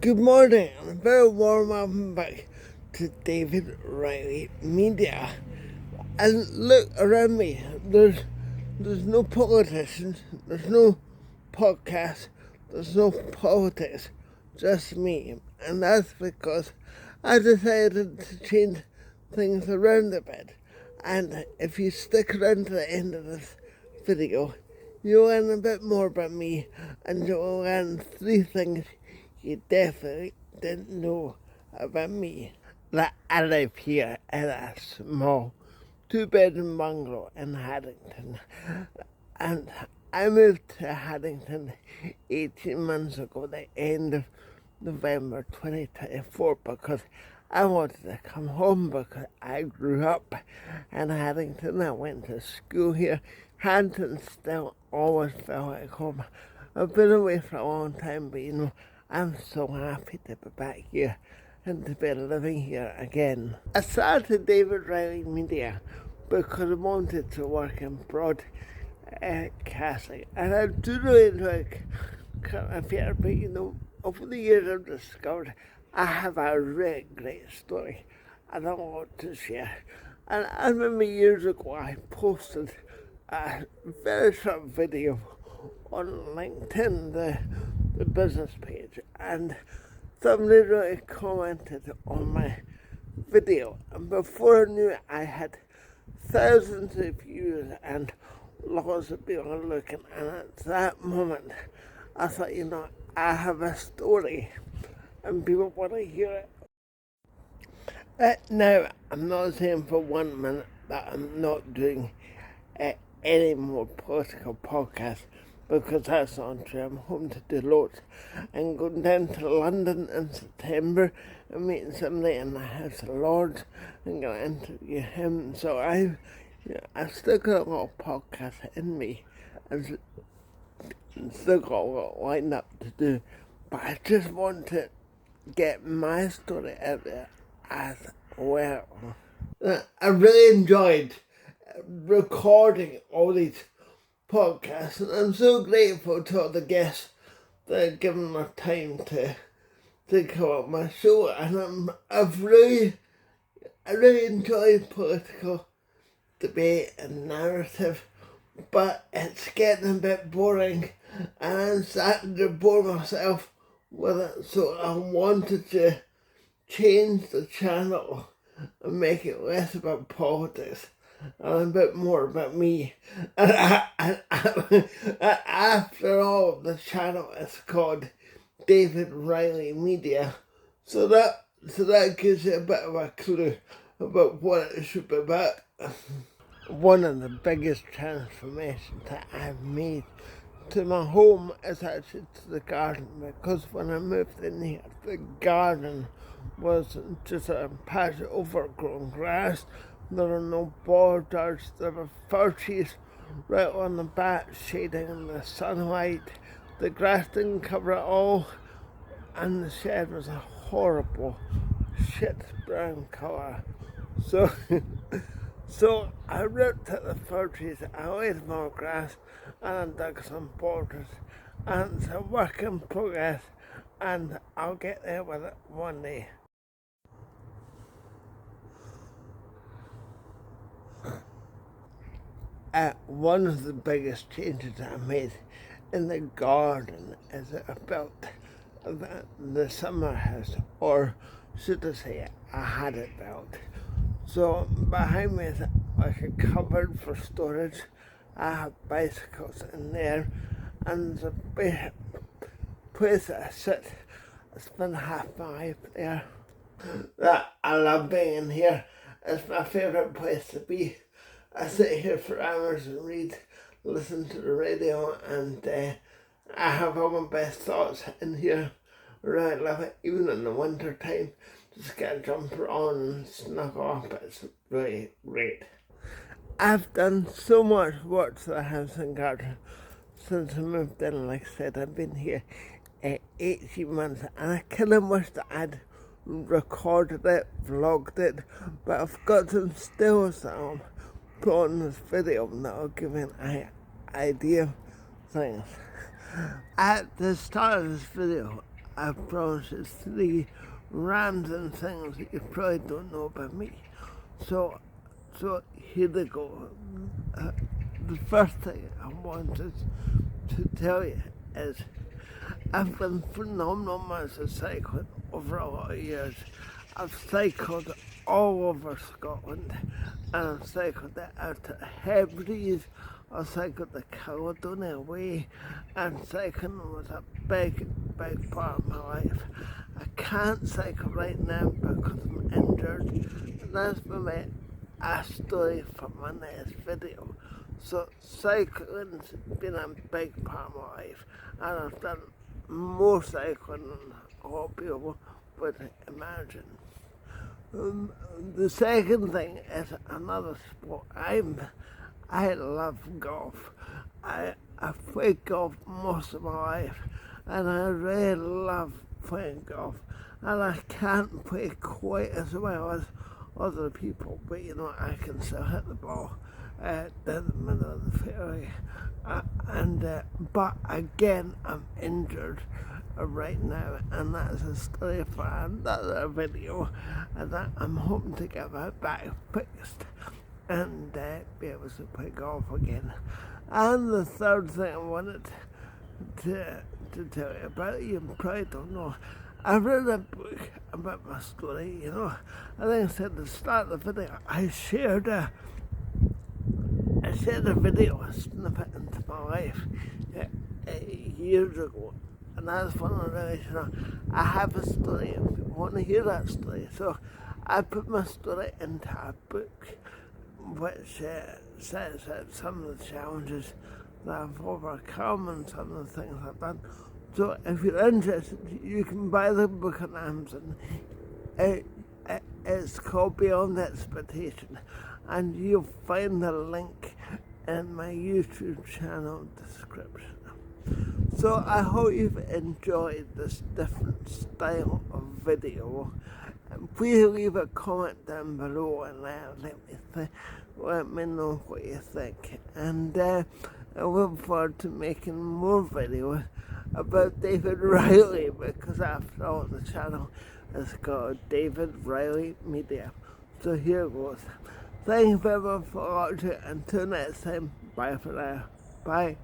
Good morning, and a very warm welcome back to David Reilly Media. And look around me, there's no politicians, there's no podcast, there's no politics, just me. And that's because I decided to change things around a bit. And if you stick around to the end of this video, you'll learn a bit more about me, and you'll learn 3 things you definitely didn't know about me. That I live here in a small 2-bedroom bungalow in Haddington, and I moved to Haddington 18 months ago, the end of November 2024, because I wanted to come home because I grew up in Haddington. I went to school here. Haddington still always felt like home. I've been away for a long time, but I'm so happy to be back here and to be living here again. I started David Reilly Media because I wanted to work in broadcasting, and I do really like current affairs, but over the years I've discovered I have a really great story and a lot to share. And I remember years ago I posted a very short video on LinkedIn, the business page, and somebody really commented on my video, and before I knew it I had thousands of views and lots of people looking. And at that moment I thought, I have a story and people want to hear it. Now, I'm not saying for 1 minute that I'm not doing any more political podcasts, because that's not true. I'm home to do loads. I'm going down to London in September and meeting somebody in the House of Lords and going to interview him. So I've still got a lot of podcasts in me. I've still got a lot lined up to do. But I just want to get my story out there as well. I really enjoyed recording all these podcasts, and I'm so grateful to all the guests that have given their time to come on my show. And I really enjoy political debate and narrative, but it's getting a bit boring, and I'm starting to bore myself with it. So I wanted to change the channel and make it less about politics and a bit more about me. And after all, the channel is called David Reilly Media, so that gives you a bit of a clue about what it should be about. One of the biggest transformations that I've made to my home is actually to the garden, because when I moved in here, the garden was just a patch of overgrown grass. There were no borders, there were fir trees right on the back shading in the sunlight. The grass didn't cover it all, and the shed was a horrible shit brown colour. So I ripped out the fir trees, I laid more grass, and I dug some borders, and it's a work in progress, and I'll get there with it one day. One of the biggest changes I made in the garden is that I built the summer house, or should I say I had it built. So behind me is like a cupboard for storage. I have bicycles in there, and there's a big place that I sit. I spend half my life there. That I love being in here. It's my favourite place to be. I sit here for hours and read, listen to the radio, and I have all my best thoughts in here. Right, love it. Even in the winter time, just get a jumper on and snuggle up. It's really great. I've done so much work to the house and garden since I moved in. Like I said, I've been here 18 months, and I kind of wish that I'd recorded it, vlogged it, but I've got some stills that I'll put on this video that'll give you an idea of things. At the start of this video, I promise you 3 random things that you probably don't know about me. So here they go. The first thing I wanted to tell you is I've been phenomenal amounts of cycling over a lot of years. I've cycled all over Scotland, and I've cycled it out to Hebrides, I've cycled the Caledonia Way, and cycling was a big part of my life. I can't cycle right now because I'm injured, and that's maybe a story for my next video. So cycling's been a big part of my life, and I've done more cycling than a lot of people would imagine. The second thing is another sport. I love golf. I've played golf most of my life, and I really love playing golf. And I can't play quite as well as other people, but I can still hit the ball down the middle of the fairway. But again, I'm injured right now, and that's a story for another video, and that I'm hoping to get my back fixed and be able to play golf again. And the third thing I wanted to tell you about, you probably don't know, I read a book about my story. I think I said at the start of the video, I shared a video, a snippet into my life years ago, and that's one of the reasons I have a story and people want to hear that story. So I put my story into a book which sets out some of the challenges that I've overcome and some of the things I've done. So if you're interested, you can buy the book on Amazon. It's called Beyond Expectation, and you'll find the link in my YouTube channel description. So I hope you've enjoyed this different style of video. And please leave a comment down below and let me know what you think. And I look forward to making more videos about David Reilly, because after all, the channel is called David Reilly Media. So here goes. Thank you very much for watching. Until next time, bye for now. Bye.